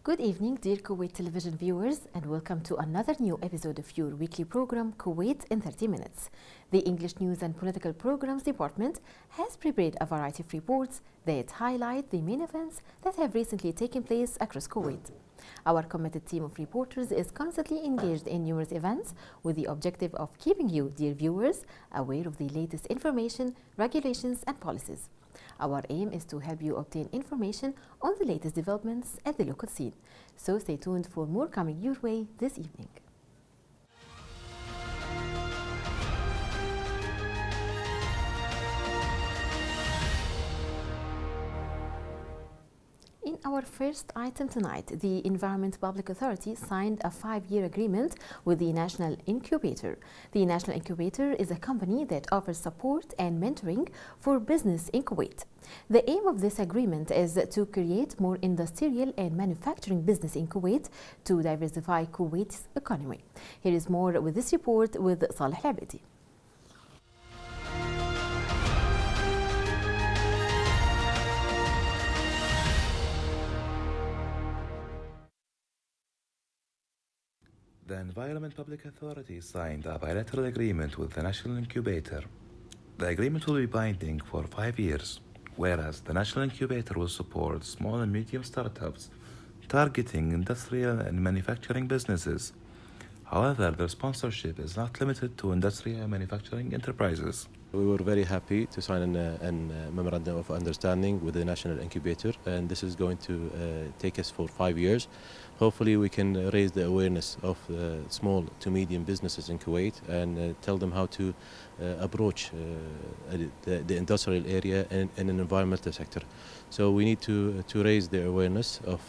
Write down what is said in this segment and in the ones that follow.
Good evening, dear Kuwait television viewers, and welcome to another new episode of your weekly program, Kuwait in 30 Minutes. The English News and Political Programs Department has prepared a variety of reports that highlight the main events that have recently taken place across Kuwait. Our committed team of reporters is constantly engaged in numerous events with the objective of keeping you, dear viewers, aware of the latest information, regulations, and policies. Our aim is to help you obtain information on the latest developments at the local scene. So stay tuned for more coming your way this evening. In our first item tonight, the Environment Public Authority signed a 5-year agreement with the National Incubator. The National Incubator is a company that offers support and mentoring for business in Kuwait. The aim of this agreement is to create more industrial and manufacturing business in Kuwait to diversify Kuwait's economy. Here is more with this report with Saleh Labedi. The Environment Public Authority signed a bilateral agreement with the National Incubator. The agreement will be binding for 5 years, whereas the National Incubator will support small and medium startups targeting industrial and manufacturing businesses. However, their sponsorship is not limited to industrial and manufacturing enterprises. We were very happy to sign a memorandum of understanding with the National Incubator, and this is going to take us for 5 years. Hopefully we can raise the awareness of small to medium businesses in Kuwait and tell them how to approach the industrial area in an environmental sector. So we need to raise their awareness of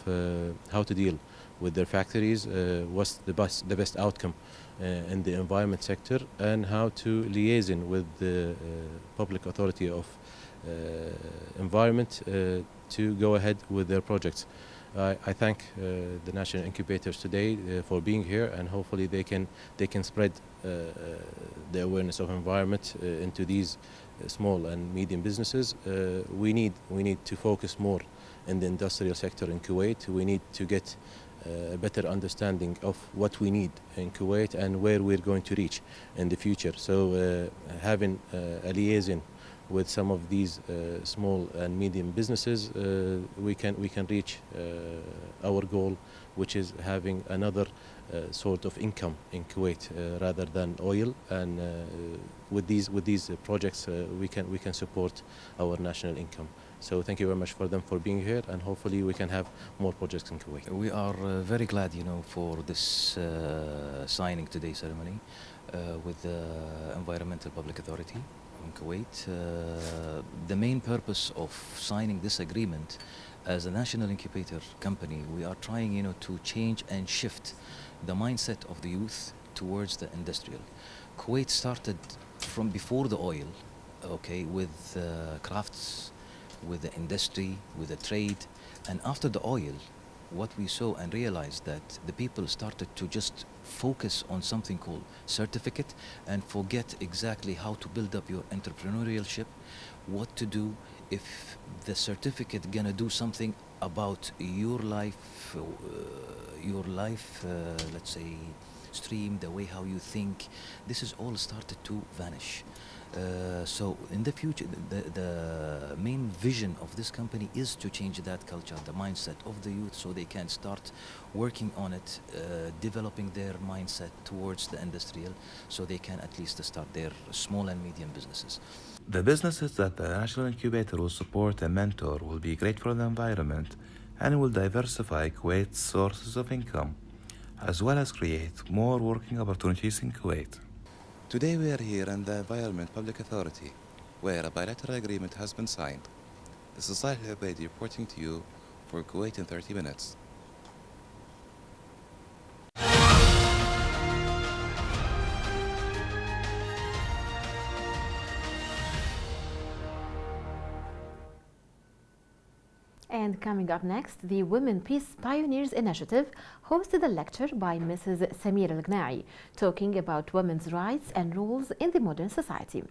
how to deal with their factories, what's the best outcome in the environment sector, and how to liaise with the public authority of environment to go ahead with their projects. I thank the national incubators today for being here, and hopefully they can spread the awareness of environment into these small and medium businesses. We need to focus more in the industrial sector in Kuwait. We need to get a better understanding of what we need in Kuwait and where we're going to reach in the future. So having a liaison with some of these small and medium businesses, we can reach our goal, which is having another sort of income in Kuwait rather than oil. And with these projects, we can support our national income. So thank you very much for them for being here, and hopefully we can have more projects in Kuwait. We are very glad, for this signing today ceremony with the Environmental Public Authority in Kuwait. The main purpose of signing this agreement as a national incubator company, we are trying, to change and shift the mindset of the youth towards the industrial. Kuwait started from before the oil, with crafts, with the industry, with the trade, and after the oil, what we saw and realized that the people started to just focus on something called certificate and forget exactly how to build up your entrepreneurship, what to do if the certificate gonna do something about your life, let's say, stream, the way how you think. This is all started to vanish. So in the future, the main vision of this company is to change that culture, the mindset of the youth, so they can start working on it, developing their mindset towards the industrial, so they can at least start their small and medium businesses. The businesses that the National Incubator will support and mentor will be great for the environment and will diversify Kuwait's sources of income, as well as create more working opportunities in Kuwait. Today we are here in the Environment Public Authority, where a bilateral agreement has been signed. This is Saleh Labedi reporting to you for Kuwait in 30 Minutes. And coming up next, the Women Peace Pioneers Initiative hosted a lecture by Mrs. Samira Al-Gna'i talking about women's rights and roles in the modern society.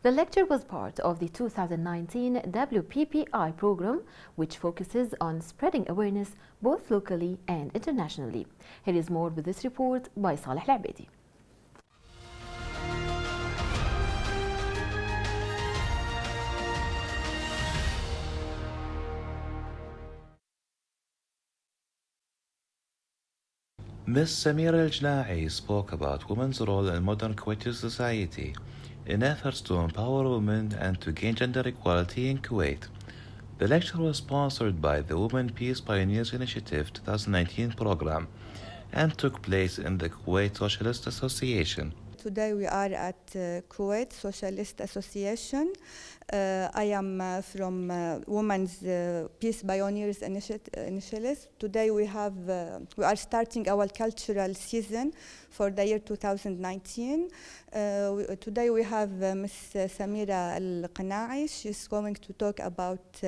The lecture was part of the 2019 WPPI program, which focuses on spreading awareness both locally and internationally. Here is more with this report by Saleh Al-Abedi. Ms. Samira Al-Jna'i spoke about women's role in modern Kuwaiti society in efforts to empower women and to gain gender equality in Kuwait. The lecture was sponsored by the Women Peace Pioneers Initiative 2019 program and took place in the Kuwait Socialist Association. Today we are at Kuwait Socialist Association. I am from Women's Peace Pioneers Initiative. Today we are starting our cultural season for the year 2019. Today we have Ms. Samira Al-Qana'i. She's going to talk about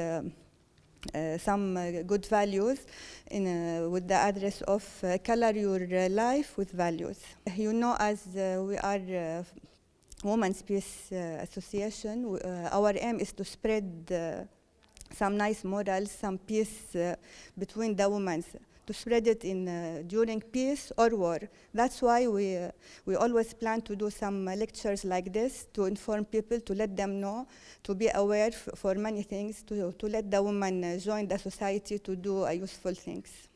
some good values with the address of color your life with values. You know, as we are Women's Peace Association, our aim is to spread some nice morals, some peace between the women, to spread it in during peace or war. That's why we always plan to do some lectures like this to inform people, to let them know, to be aware for many things, to let the women join the society to do useful things.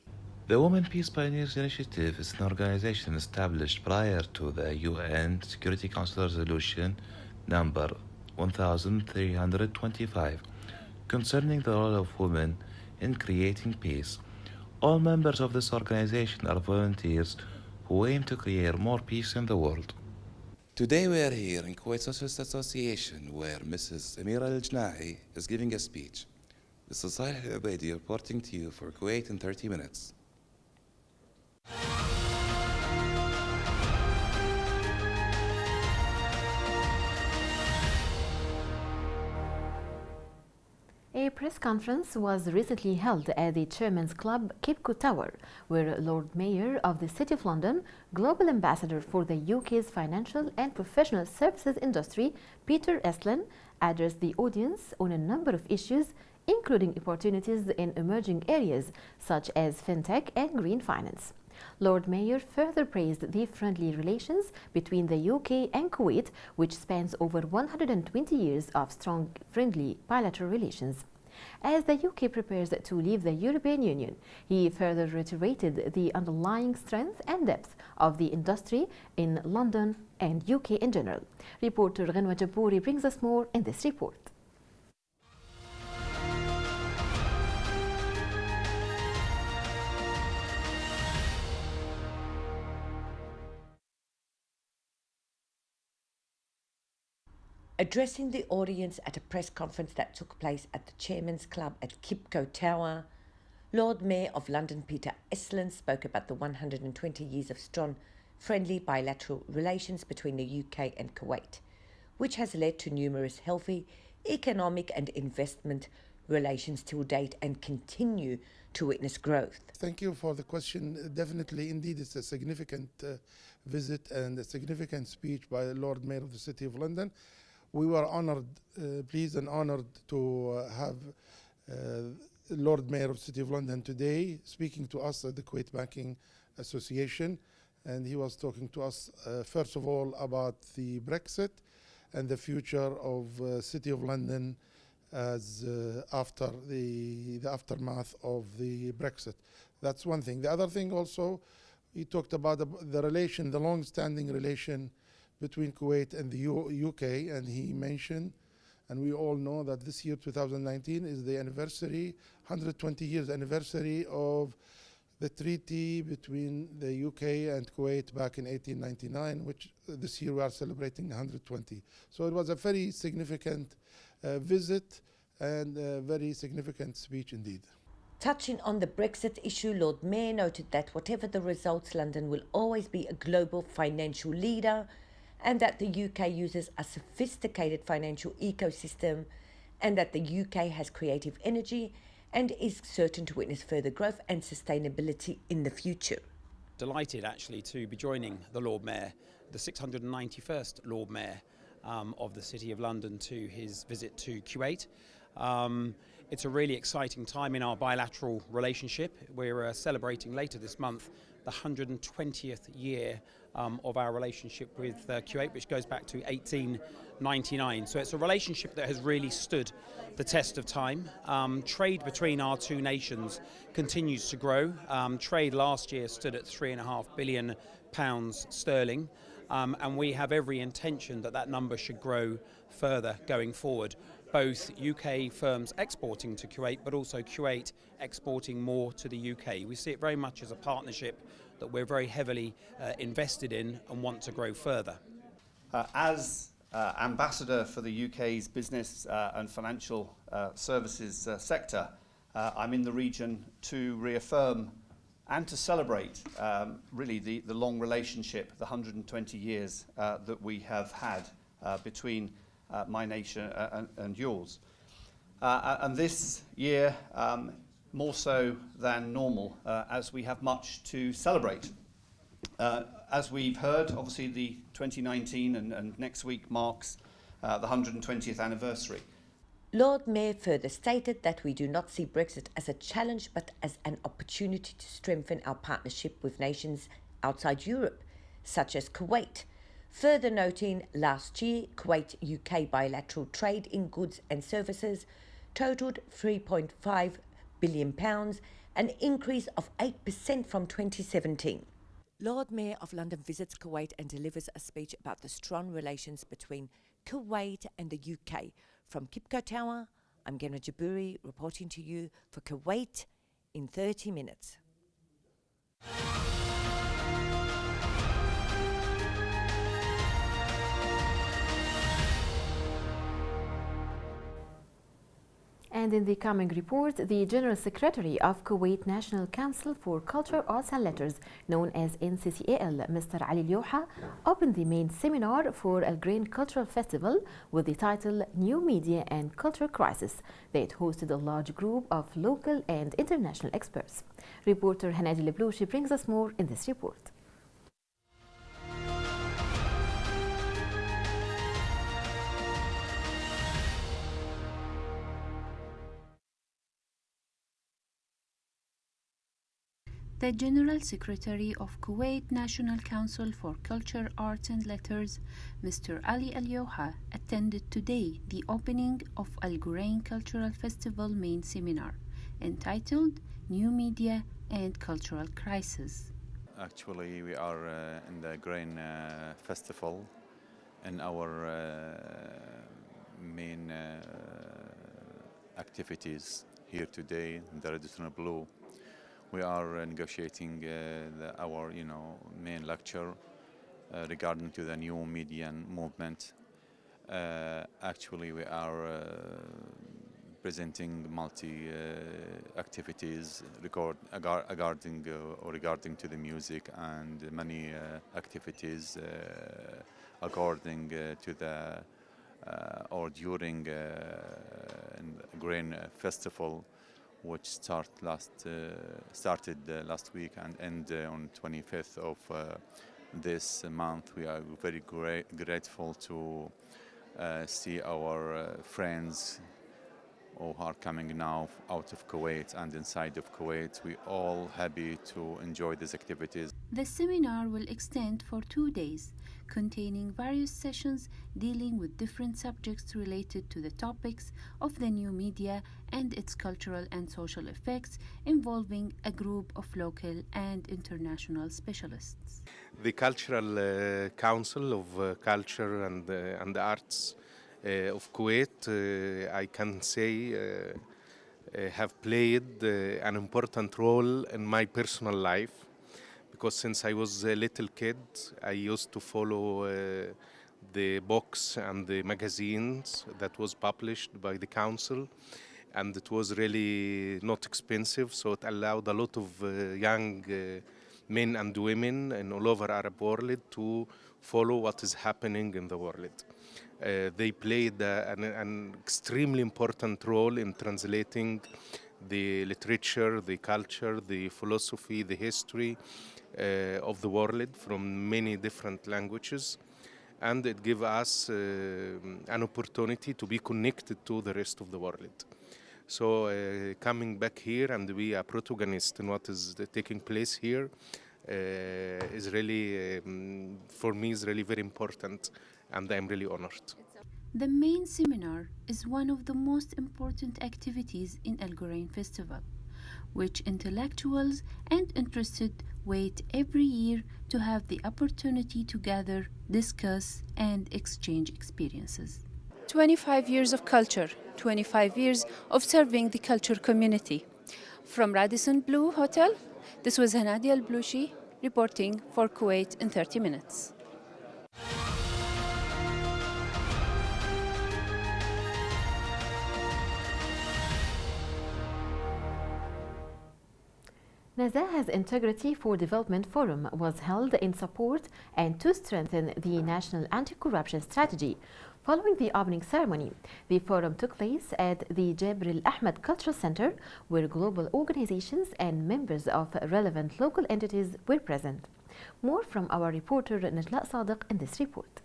The Women Peace Pioneers Initiative is an organization established prior to the UN Security Council Resolution number 1325 concerning the role of women in creating peace. All members of this organization are volunteers who aim to create more peace in the world. Today we are here in Kuwait Socialist Association where Mrs. Samira Al-Jna'i is giving a speech. This is Saleh Al-Abedi reporting to you for Kuwait in 30 minutes. A press conference was recently held at the Chairman's Club, Kipco Tower, where Lord Mayor of the City of London, Global Ambassador for the UK's financial and professional services industry, Peter Estlin, addressed the audience on a number of issues, including opportunities in emerging areas such as fintech and green finance. Lord Mayor further praised the friendly relations between the UK and Kuwait, which spans over 120 years of strong, friendly bilateral relations. As the UK prepares to leave the European Union, he further reiterated the underlying strength and depth of the industry in London and UK in general. Reporter Ghanwa Jabouri brings us more in this report. Addressing the audience at a press conference that took place at the Chairman's Club at Kipco Tower, Lord Mayor of London Peter Estlin spoke about the 120 years of strong, friendly bilateral relations between the UK and Kuwait, which has led to numerous healthy economic and investment relations till date and continue to witness growth. Thank you for the question. Definitely, indeed, it's a significant visit and a significant speech by the Lord Mayor of the City of London. We were honored, pleased and honored to have Lord Mayor of the City of London today speaking to us at the Kuwait Banking Association. And he was talking to us, first of all, about the Brexit and the future of City of London as after the aftermath of the Brexit. That's one thing. The other thing also, he talked about the relation, the long-standing relation between Kuwait and the UK, and he mentioned, and we all know that this year, 2019, is the anniversary, 120 years anniversary of the treaty between the UK and Kuwait back in 1899, which this year we are celebrating 120. So it was a very significant visit and a very significant speech indeed. Touching on the Brexit issue, Lord Mayor noted that whatever the results, London will always be a global financial leader, and that the UK uses a sophisticated financial ecosystem, and that the UK has creative energy and is certain to witness further growth and sustainability in the future. Delighted actually to be joining the Lord Mayor, the 691st Lord Mayor of the City of London, to his visit to Kuwait. It's a really exciting time in our bilateral relationship. We're celebrating later this month the 120th year of our relationship with Kuwait, which goes back to 1899. So it's a relationship that has really stood the test of time. Trade between our two nations continues to grow. Trade last year stood at £3.5 billion sterling, and we have every intention that that number should grow further going forward. Both UK firms exporting to Kuwait, but also Kuwait exporting more to the UK. We see it very much as a partnership that we're very heavily invested in and want to grow further. As ambassador for the UK's business and financial services sector, I'm in the region to reaffirm and to celebrate really the long relationship, the 120 years that we have had between my nation and yours. And this year, more so than normal, as we have much to celebrate. As we've heard, obviously the 2019 and next week marks the 120th anniversary. Lord Mayor further stated that we do not see Brexit as a challenge but as an opportunity to strengthen our partnership with nations outside Europe, such as Kuwait. Further noting, last year, Kuwait-UK bilateral trade in goods and services totaled £3.5 billion, an increase of 8% from 2017. Lord Mayor of London visits Kuwait and delivers a speech about the strong relations between Kuwait and the UK. From Kipko Tower, I'm Gemma Jaburi reporting to you for Kuwait in 30 minutes. And in the coming report, the General Secretary of Kuwait National Council for Culture, Arts and Letters, known as NCCAL, Mr. Ali Al-Yawha, opened the main seminar for Al Grain Cultural Festival with the title New Media and Culture Crisis that hosted a large group of local and international experts. Reporter Hanadi Leblouchi brings us more in this report. The General Secretary of Kuwait National Council for Culture, Arts and Letters, Mr. Ali Al-Yawha, attended today the opening of Al Grain Cultural Festival main seminar, entitled New Media and Cultural Crisis. Actually, we are in the Grain Festival, and our main activities here today in the Radisson Blue. We are negotiating our main lecture regarding to the new media movement. Actually, we are presenting multi activities regarding to the music, and many activities according to the or during Grain Festival, which started last week and end on 25th of this month. We are very grateful to see our friends who are coming now out of Kuwait and inside of Kuwait. We all happy to enjoy these activities. The seminar will extend for 2 days, containing various sessions dealing with different subjects related to the topics of the new media and its cultural and social effects, involving a group of local and international specialists. The Cultural Council of Culture and Arts of Kuwait, I can say, have played an important role in my personal life, because since I was a little kid, I used to follow the books and the magazines that was published by the council, and it was really not expensive, so it allowed a lot of young men and women in all over Arab world to follow what is happening in the world. They played an extremely important role in translating the literature, the culture, the philosophy, the history of the world from many different languages. And it gives us an opportunity to be connected to the rest of the world. So coming back here and be a protagonist in what is taking place here is really, for me, is really very important, and I'm really honored. The main seminar is one of the most important activities in Al Ghurain Festival, which intellectuals and interested wait every year to have the opportunity to gather, discuss, and exchange experiences. 25 years of culture, 25 years of serving the culture community. From Radisson Blu Hotel, this was Hanadia Al-Blushi reporting for Kuwait in 30 minutes. Nazaha's Integrity for Development Forum was held in support and to strengthen the national anti-corruption strategy. Following the opening ceremony, the forum took place at the Jabr al-Ahmad Cultural Center, where global organizations and members of relevant local entities were present. More from our reporter Najla Sadiq in this report.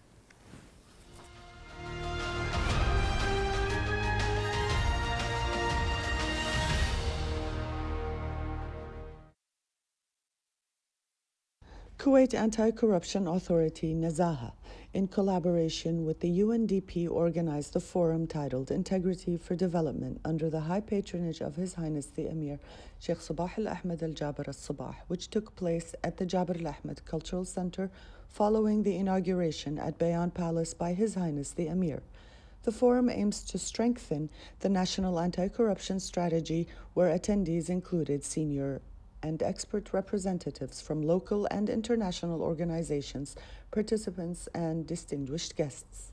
Kuwait Anti-Corruption Authority, Nazaha, in collaboration with the UNDP, organized a forum titled Integrity for Development under the high patronage of His Highness the Emir, Sheikh Sabah al-Ahmad al-Jabr al-Sabah, which took place at the Jabr al-Ahmad Cultural Center following the inauguration at Bayan Palace by His Highness the Emir. The forum aims to strengthen the national anti-corruption strategy, where attendees included senior and expert representatives from local and international organizations, participants, and distinguished guests.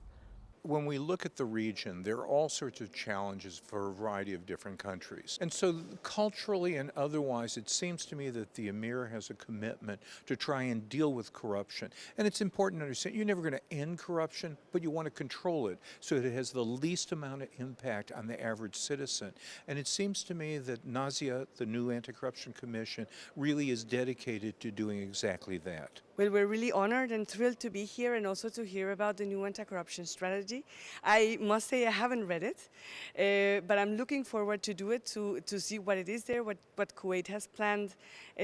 When we look at the region, there are all sorts of challenges for a variety of different countries. And so culturally and otherwise, it seems to me that the Emir has a commitment to try and deal with corruption. And it's important to understand you're never going to end corruption, but you want to control it so that it has the least amount of impact on the average citizen. And it seems to me that NAZIA, the new Anti-Corruption Commission, really is dedicated to doing exactly that. Well, we're really honored and thrilled to be here and also to hear about the new anti-corruption strategy. I must say I haven't read it, but I'm looking forward to do it, to see what it is there, what Kuwait has planned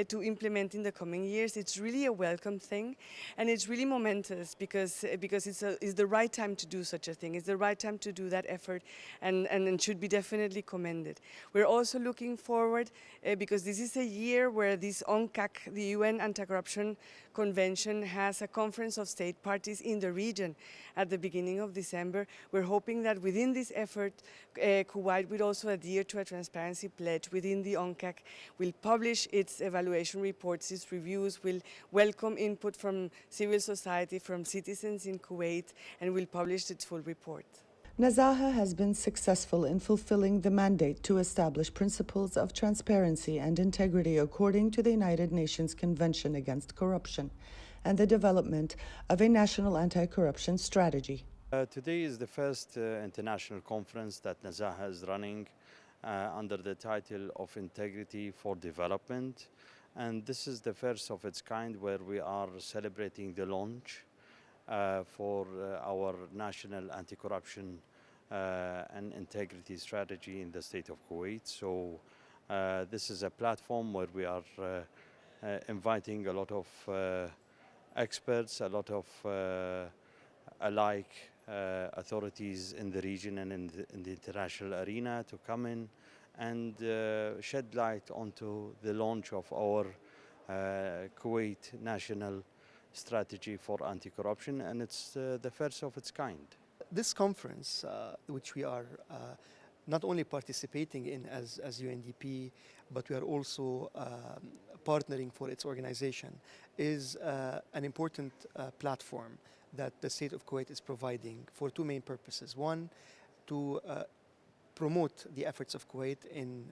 to implement in the coming years. It's really a welcome thing, and it's really momentous because it's the right time to do such a thing. It's the right time to do that effort, and should be definitely commended. We're also looking forward because this is a year where this UNCAC, the UN Anti-Corruption Convention, has a conference of state parties in the region at the beginning of December. We're hoping that within this effort, Kuwait will also adhere to a transparency pledge within the UNCAC, will publish its evaluation reports, its reviews, will welcome input from civil society, from citizens in Kuwait, and will publish its full report. Nazaha has been successful in fulfilling the mandate to establish principles of transparency and integrity according to the United Nations Convention Against Corruption and the development of a national anti-corruption strategy. Today is the first international conference that Nazaha is running under the title of Integrity for Development. And this is the first of its kind where we are celebrating the launch for our national anti-corruption and integrity strategy in the state of Kuwait. So this is a platform where we are inviting a lot of experts, a lot of alike authorities in the region and in the international arena to come in and shed light onto the launch of our Kuwait national strategy for anti-corruption, and it's the first of its kind. This conference, which we are not only participating in as UNDP, but we are also partnering for its organization, is an important platform that the state of Kuwait is providing for two main purposes. One, to promote the efforts of Kuwait in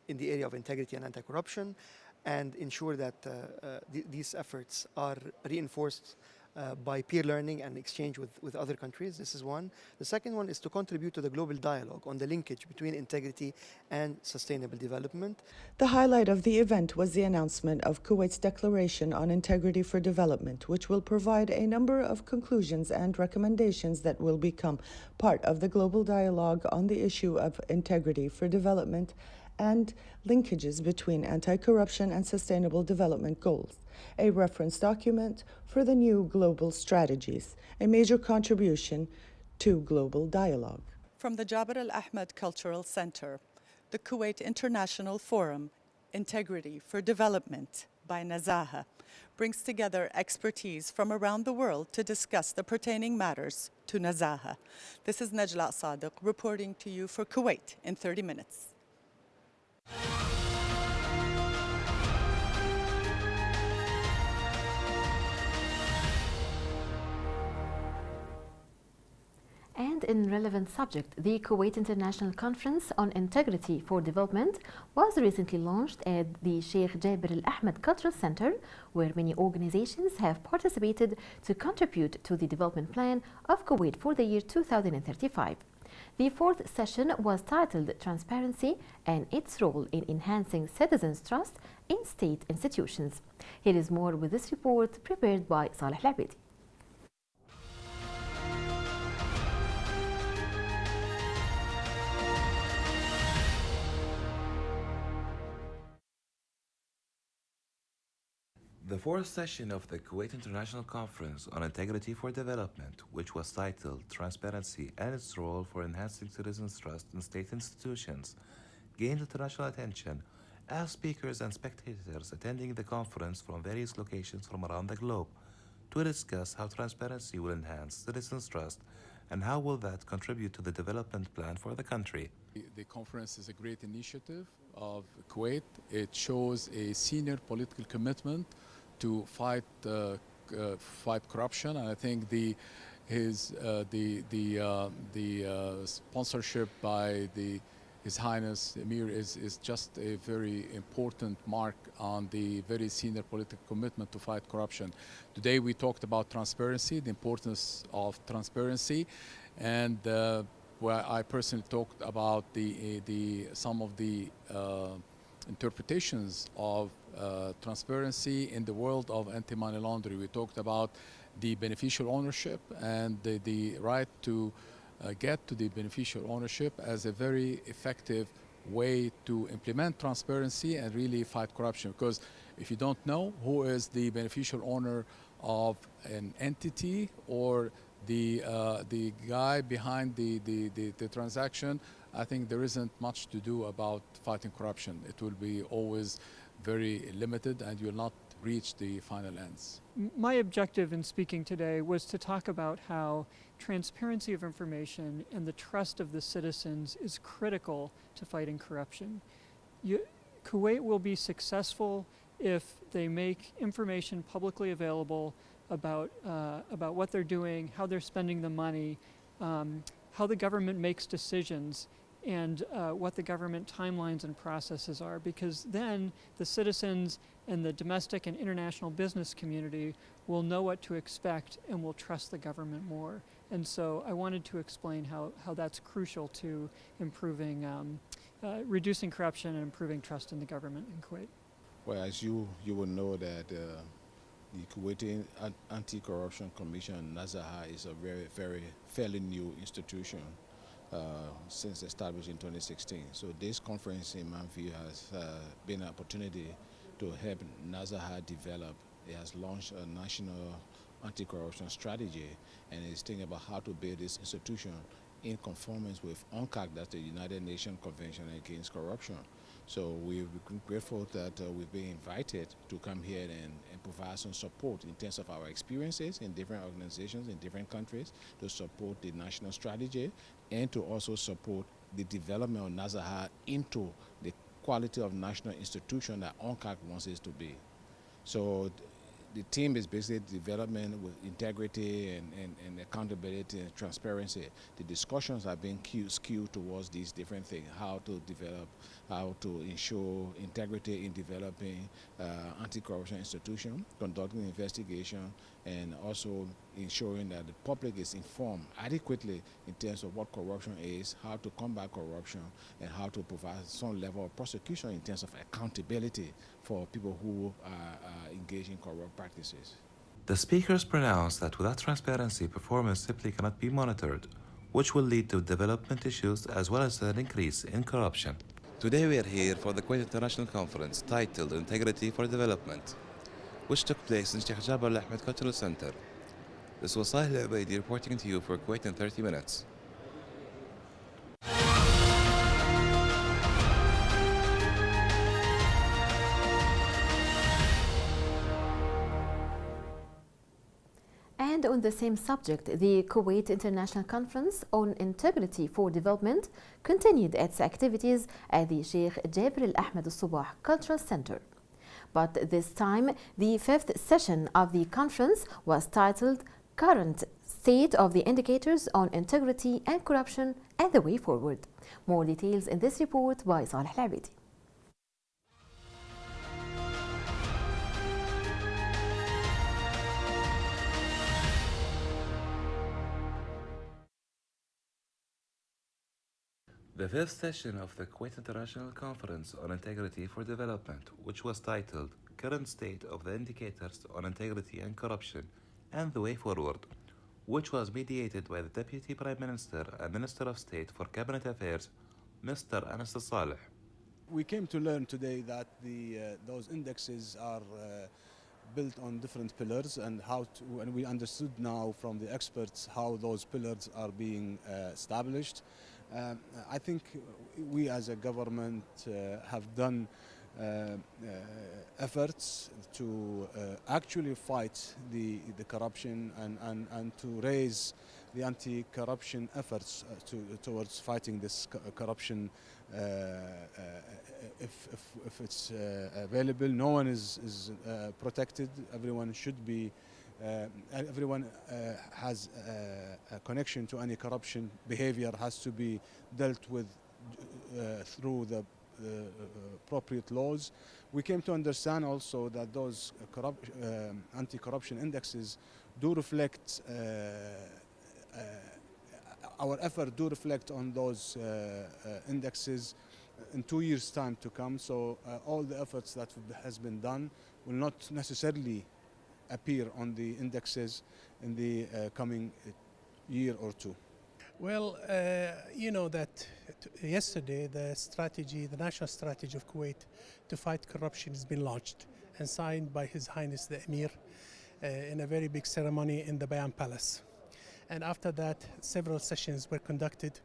the area of integrity and anti-corruption, and ensure that these efforts are reinforced by peer learning and exchange with other countries. This is one. The second one is to contribute to the global dialogue on the linkage between integrity and sustainable development. The highlight of the event was the announcement of Kuwait's Declaration on Integrity for Development, which will provide a number of conclusions and recommendations that will become part of the global dialogue on the issue of integrity for development and linkages between anti-corruption and sustainable development goals, a reference document for the new global strategies, a major contribution to global dialogue. From the Jabr al-Ahmed Cultural Center, the Kuwait International Forum, Integrity for Development by Nazaha, brings together expertise from around the world to discuss the pertaining matters to Nazaha. This is Najla Sadiq reporting to you for Kuwait in 30 minutes. And in relevant subject, the Kuwait International Conference on Integrity for Development was recently launched at the Sheikh Jabr al-Ahmed Cultural Center, where many organizations have participated to contribute to the development plan of Kuwait for the year 2035. The fourth session was titled Transparency and its Role in Enhancing Citizens' Trust in State Institutions. Here is more with this report prepared by Saleh Labidi. The fourth session of the Kuwait International Conference on Integrity for Development, which was titled Transparency and its Role for Enhancing Citizens' Trust in State Institutions, gained international attention as speakers and spectators attending the conference from various locations from around the globe to discuss how transparency will enhance citizens' trust and how will that contribute to the development plan for the country. The conference is a great initiative of Kuwait. It shows a senior political commitment to fight corruption, and I think the sponsorship by His Highness Emir is just a very important mark on the very senior political commitment to fight corruption. Today we talked about transparency, the importance of transparency, and where I personally talked about some of the interpretations of transparency in the world of anti-money laundering. We talked about the beneficial ownership and the right to get to the beneficial ownership as a very effective way to implement transparency and really fight corruption. Because if you don't know who is the beneficial owner of an entity or the guy behind the transaction, I think there isn't much to do about fighting corruption. It will be always very limited and you will not reach the final ends. My objective in speaking today was to talk about how transparency of information and the trust of the citizens is critical to fighting corruption. Kuwait will be successful if they make information publicly available about what they're doing, how they're spending the money, how the government makes decisions, and what the government timelines and processes are, because then the citizens and the domestic and international business community will know what to expect and will trust the government more. And so I wanted to explain how that's crucial to improving, reducing corruption and improving trust in the government in Kuwait. Well, as you will know that the Kuwaiti Anti-Corruption Commission, Nazaha, is a very fairly new institution. Since established in 2016. So this conference, in my view, has been an opportunity to help Nazaha develop. It has launched a national anti-corruption strategy and is thinking about how to build this institution in conformance with UNCAC, that's the United Nations Convention Against Corruption. So we're grateful that we've been invited to come here and provide some support in terms of our experiences in different organizations in different countries to support the national strategy and to also support the development of Nazaha into the quality of national institution that UNCAC wants it to be. So the team is basically development with integrity and accountability and transparency. The discussions are being skewed towards these different things: how to develop, how to ensure integrity in developing anti-corruption institution, conducting investigation, and also ensuring that the public is informed adequately in terms of what corruption is, how to combat corruption, and how to provide some level of prosecution in terms of accountability for people who are engaged in corrupt practices. The speakers pronounced that without transparency, performance simply cannot be monitored, which will lead to development issues as well as an increase in corruption. Today we are here for the Kuwait International Conference titled Integrity for Development, which took place in Sheikh Jaber Al Ahmed Cultural Center. This was Sahil Ubaidi reporting to you for Kuwait in 30 minutes. And on the same subject, the Kuwait International Conference on Integrity for Development continued its activities at the Sheikh Jaber Al Ahmed Al Sabah Cultural Center. But this time, the fifth session of the conference was titled Current State of the Indicators on Integrity and Corruption and the Way Forward. More details in this report by Saleh Al-Abidi. The fifth session of the Kuwait International Conference on Integrity for Development, which was titled Current State of the Indicators on Integrity and Corruption and the Way Forward, which was mediated by the Deputy Prime Minister and Minister of State for Cabinet Affairs, Mr. Anas Saleh. We came to learn today that those indexes are built on different pillars, and and we understood now from the experts how those pillars are being established. I think we as a government have done efforts to actually fight the corruption and to raise the anti-corruption efforts towards fighting this corruption. If it's available, no one is protected. Everyone should be. Everyone has a connection to any corruption behavior has to be dealt with through the appropriate laws. We came to understand also that those anti-corruption indexes do reflect our effort do reflect on those indexes in 2 years' time to come. So all the efforts that has been done will not necessarily appear on the indexes in the coming year or two. Well, you know that yesterday the national strategy of Kuwait to fight corruption has been launched and signed by His Highness the Emir in a very big ceremony in the Bayan Palace. And after that, several sessions were conducted,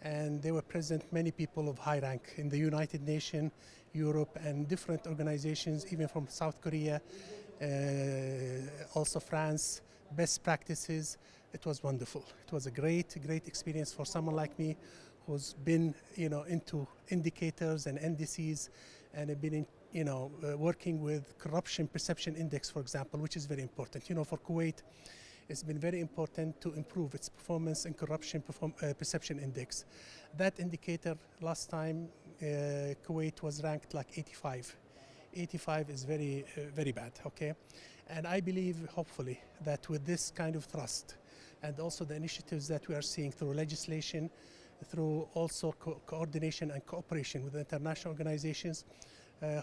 and there were present many people of high rank in the United Nations, Europe, and different organizations, even from South Korea, also France, best practices. It was wonderful. It was a great experience for someone like me who's been, into indicators and indices and have been working with corruption perception index, for example, which is very important. For Kuwait, it's been very important to improve its performance in corruption perception index. That indicator, last time, Kuwait was ranked like 85. 85 is very, very bad, okay? And I believe, hopefully, that with this kind of thrust and also the initiatives that we are seeing through legislation, through also coordination and cooperation with international organizations,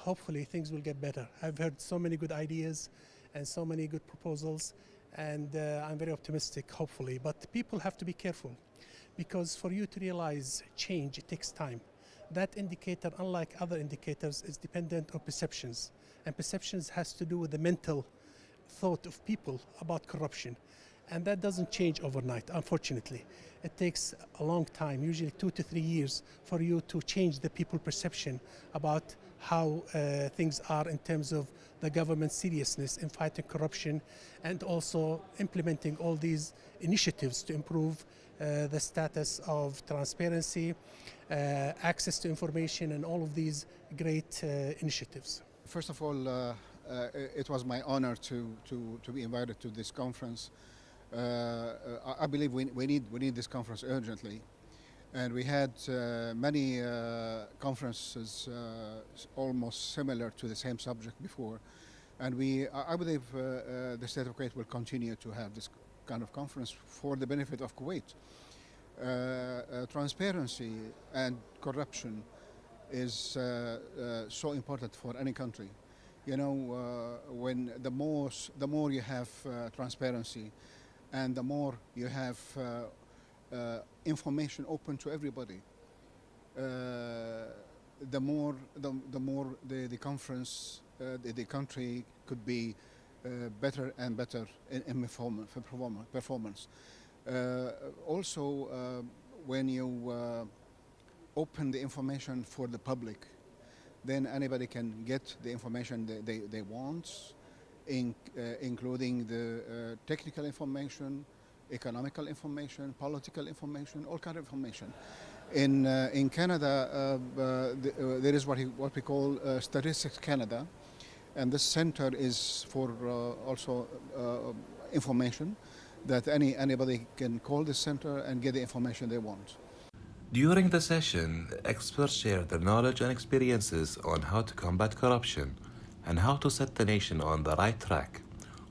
hopefully things will get better. I've heard so many good ideas and so many good proposals, and I'm very optimistic, hopefully. But people have to be careful, because for you to realize change, it takes time. That indicator, unlike other indicators, is dependent on perceptions. And perceptions has to do with the mental thought of people about corruption. And that doesn't change overnight, unfortunately. It takes a long time, usually 2 to 3 years, for you to change the people's perception about how things are in terms of the government's seriousness in fighting corruption, and also implementing all these initiatives to improve the status of transparency, access to information, and all of these great initiatives. First of all, it was my honor to be invited to this conference. I believe we need this conference urgently, and we had many conferences almost similar to the same subject before, and I believe the state of Kuwait will continue to have this kind of conference for the benefit of Kuwait. Transparency and corruption is so important for any country. You know, when the more you have transparency, and the more you have information open to everybody, the more the conference, the country could be better and better in performance. Also, when you open the information for the public, then anybody can get the information they want, including the technical information, economical information, political information, all kind of information. In Canada, there is what we call Statistics Canada, and this center is for also information that anybody can call this center and get the information they want. During the session, experts shared their knowledge and experiences on how to combat corruption and how to set the nation on the right track,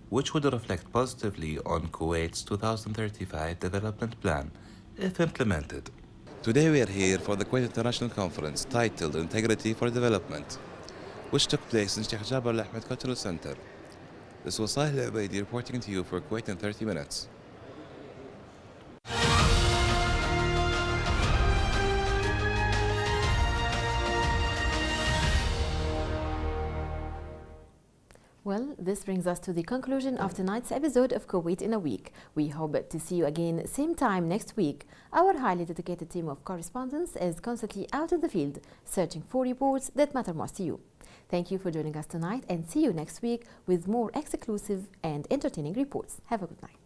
which would reflect positively on Kuwait's 2035 development plan, if implemented. Today we are here for the Kuwait International Conference titled Integrity for Development, which took place in Sheikh Jaber Al Ahmed Cultural Center. This was Sahil Ubaidi reporting to you for Kuwait in 30 minutes. Well, this brings us to the conclusion of tonight's episode of Kuwait in a Week. We hope to see you again same time next week. Our highly dedicated team of correspondents is constantly out in the field, searching for reports that matter most to you. Thank you for joining us tonight, and see you next week with more exclusive and entertaining reports. Have a good night.